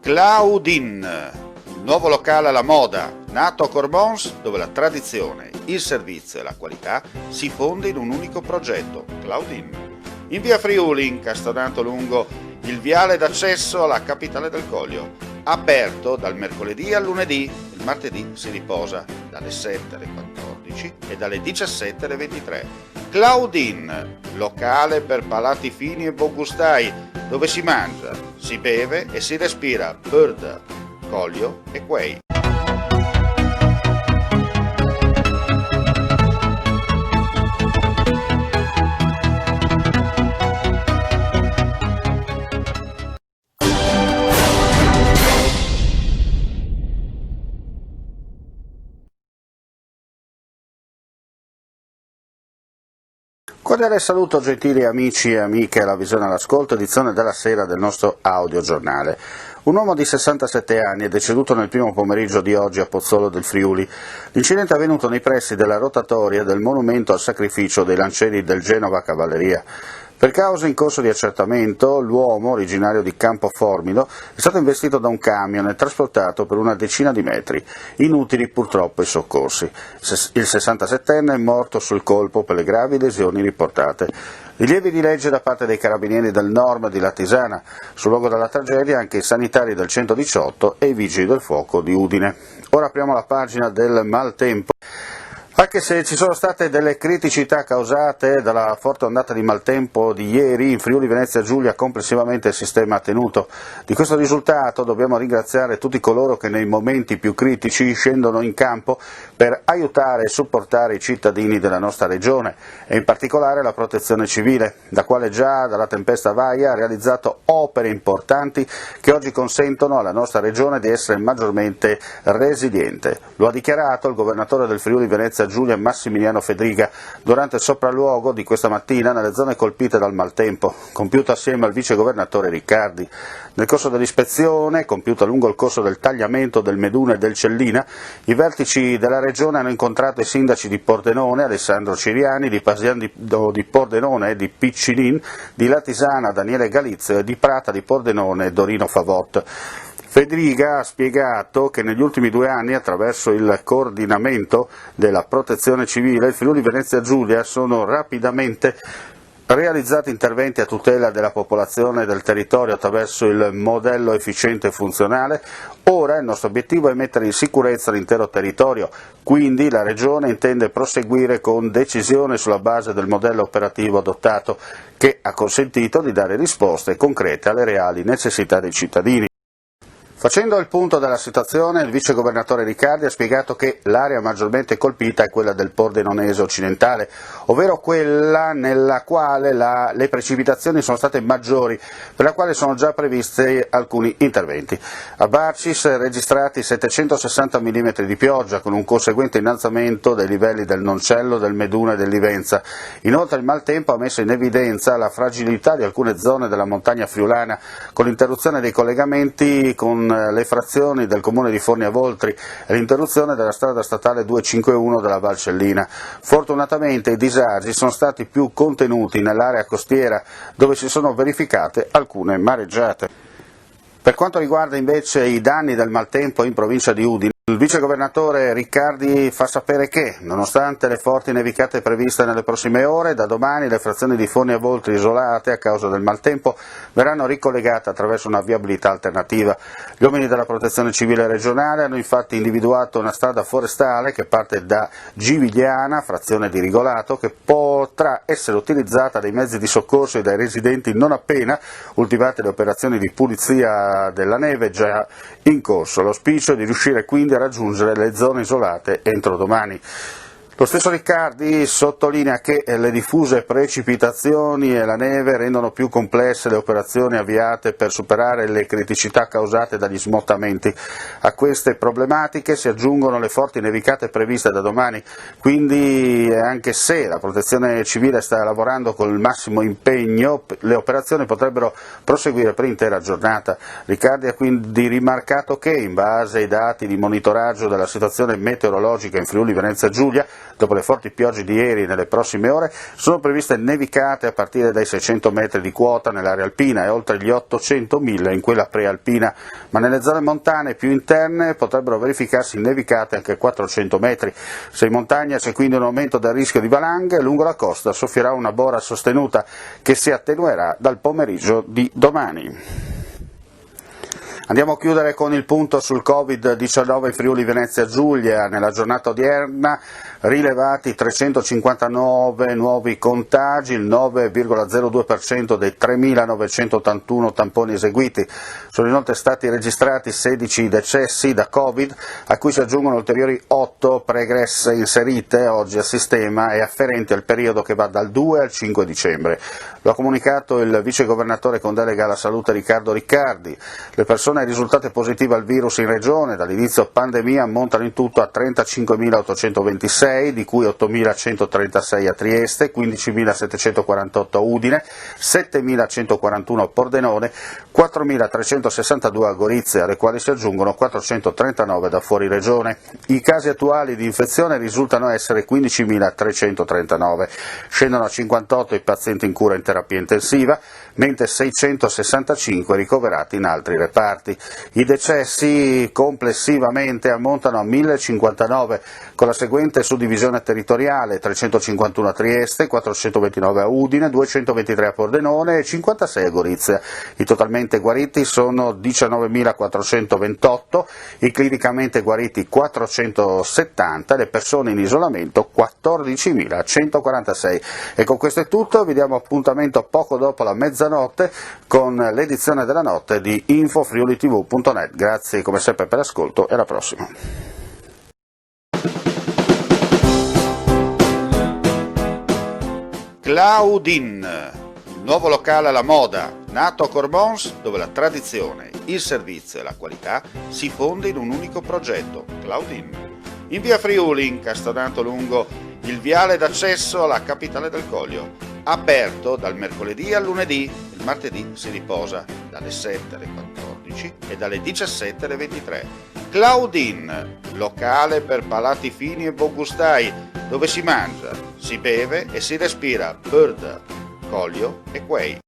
Claudin, il nuovo locale alla moda, nato a Cormons, dove la tradizione, il servizio e la qualità si fonde in un unico progetto, Claudin. In via Friuli, incastonato lungo il viale d'accesso alla capitale del Coglio, aperto dal mercoledì al lunedì, il martedì si riposa dalle 7 alle 14 e dalle 17 alle 23. Claudin, locale per palati fini e buongustai, dove si mangia, si beve e si respira bird, Coglio e quei. Cordiale saluto gentili amici e amiche alla visione all'ascolto, edizione della sera del nostro audiogiornale. Un uomo di 67 anni è deceduto nel primo pomeriggio di oggi a Pozzolo del Friuli. L'incidente è avvenuto nei pressi della rotatoria del monumento al sacrificio dei lancieri del Genova Cavalleria. Per cause in corso di accertamento, l'uomo, originario di Campo Formilo, è stato investito da un camion e trasportato per una decina di metri. Inutili purtroppo i soccorsi. Il 67enne è morto sul colpo per le gravi lesioni riportate. Rilievi di legge da parte dei carabinieri del Norm di Latisana. Sul luogo della tragedia anche i sanitari del 118 e i vigili del fuoco di Udine. Ora apriamo la pagina del maltempo. Anche se ci sono state delle criticità causate dalla forte ondata di maltempo di ieri, in Friuli Venezia Giulia complessivamente il sistema ha tenuto. Di questo risultato dobbiamo ringraziare tutti coloro che nei momenti più critici scendono in campo per aiutare e supportare i cittadini della nostra regione e in particolare la Protezione Civile, la quale già dalla tempesta Vaia ha realizzato opere importanti che oggi consentono alla nostra regione di essere maggiormente resiliente. Lo ha dichiarato il governatore del Friuli Venezia Giulia Massimiliano Fedriga durante il sopralluogo di questa mattina nelle zone colpite dal maltempo, compiuto assieme al vice governatore Riccardi. Nel corso dell'ispezione, compiuta lungo il corso del tagliamento del Meduna e del Cellina, i vertici della regione hanno incontrato i sindaci di Pordenone, Alessandro Ciriani, di Pasian di Pordenone e di Piccinin, di Latisana Daniele Galizio e di Prata di Pordenone Dorino Favot. Fedriga ha spiegato che negli ultimi 2 anni, attraverso il coordinamento della Protezione Civile, il Friuli Venezia Giulia sono rapidamente realizzati interventi a tutela della popolazione e del territorio attraverso il modello efficiente e funzionale. Ora il nostro obiettivo è mettere in sicurezza l'intero territorio, quindi la Regione intende proseguire con decisione sulla base del modello operativo adottato, che ha consentito di dare risposte concrete alle reali necessità dei cittadini. Facendo il punto della situazione, il vice governatore Riccardi ha spiegato che l'area maggiormente colpita è quella del Pordenonese occidentale, ovvero quella nella quale le precipitazioni sono state maggiori, per la quale sono già previsti alcuni interventi. A Barcis registrati 760 mm di pioggia, con un conseguente innalzamento dei livelli del Noncello, del Meduna e del Livenza. Inoltre il maltempo ha messo in evidenza la fragilità di alcune zone della montagna friulana, con l'interruzione dei collegamenti con le frazioni del comune di Forni a Voltri e l'interruzione della strada statale 251 della Valcellina. Fortunatamente i disagi sono stati più contenuti nell'area costiera, dove si sono verificate alcune mareggiate. Per quanto riguarda invece i danni del maltempo in provincia di Udine, il vice governatore Riccardi fa sapere che, nonostante le forti nevicate previste nelle prossime ore, da domani le frazioni di Forni a Voltri isolate a causa del maltempo verranno ricollegate attraverso una viabilità alternativa. Gli uomini della Protezione Civile regionale hanno infatti individuato una strada forestale che parte da Givigliana, frazione di Rigolato, che potrà essere utilizzata dai mezzi di soccorso e dai residenti non appena ultimate le operazioni di pulizia della neve già in corso. L'auspicio è di riuscire quindi a raggiungere le zone isolate entro domani. Lo stesso Riccardi sottolinea che le diffuse precipitazioni e la neve rendono più complesse le operazioni avviate per superare le criticità causate dagli smottamenti. A queste problematiche si aggiungono le forti nevicate previste da domani, quindi anche se la Protezione Civile sta lavorando con il massimo impegno, le operazioni potrebbero proseguire per l'intera giornata. Riccardi ha quindi rimarcato che, in base ai dati di monitoraggio della situazione meteorologica in Friuli Venezia Giulia, Dopo le forti piogge di ieri, nelle prossime ore sono previste nevicate a partire dai 600 metri di quota nell'area alpina e oltre gli 800.000 in quella prealpina, ma nelle zone montane più interne potrebbero verificarsi nevicate anche a 400 metri. Se in montagna c'è quindi un aumento del rischio di valanghe, lungo la costa soffierà una bora sostenuta che si attenuerà dal pomeriggio di domani. Andiamo a chiudere con il punto sul Covid-19 in Friuli Venezia Giulia. Nella giornata odierna rilevati 359 nuovi contagi, il 9,02% dei 3.981 tamponi eseguiti. Sono inoltre stati registrati 16 decessi da Covid, a cui si aggiungono ulteriori 8 pregresse inserite oggi a sistema e afferenti al periodo che va dal 2 al 5 dicembre. Lo ha comunicato il vicegovernatore con delega alla salute Riccardo Riccardi. Le persone risultate positive al virus in regione dall'inizio pandemia ammontano in tutto a 35.826, di cui 8.136 a Trieste, 15.748 a Udine, 7.141 a Pordenone, 4.362 a Gorizia, alle quali si aggiungono 439 da fuori regione. I casi attuali di infezione risultano essere 15.339, scendono a 58 i pazienti in cura in terapia intensiva, mentre 665 ricoverati in altri reparti. I decessi complessivamente ammontano a 1.059, con la seguente suddivisione territoriale: 351 a Trieste, 429 a Udine, 223 a Pordenone e 56 a Gorizia. I totalmente guariti sono 19.428, i clinicamente guariti 470, le persone in isolamento 14.146. E con questo è tutto, vi diamo appuntamento poco dopo la mezzanotte con l'edizione della notte di infofriulitv.net. Grazie come sempre per l'ascolto e alla prossima. Claudin, il nuovo locale alla moda, nato a Cormons, dove la tradizione, il servizio e la qualità si fonde in un unico progetto, Claudin. In via Friuli, incastonato lungo il viale d'accesso alla capitale del Coglio, aperto dal mercoledì al lunedì, il martedì si riposa dalle 7 alle 14 e dalle 17 alle 23. Claudin, locale per palati fini e buongustai, dove si mangia, si beve e si respira Bird, Coglio e Quay.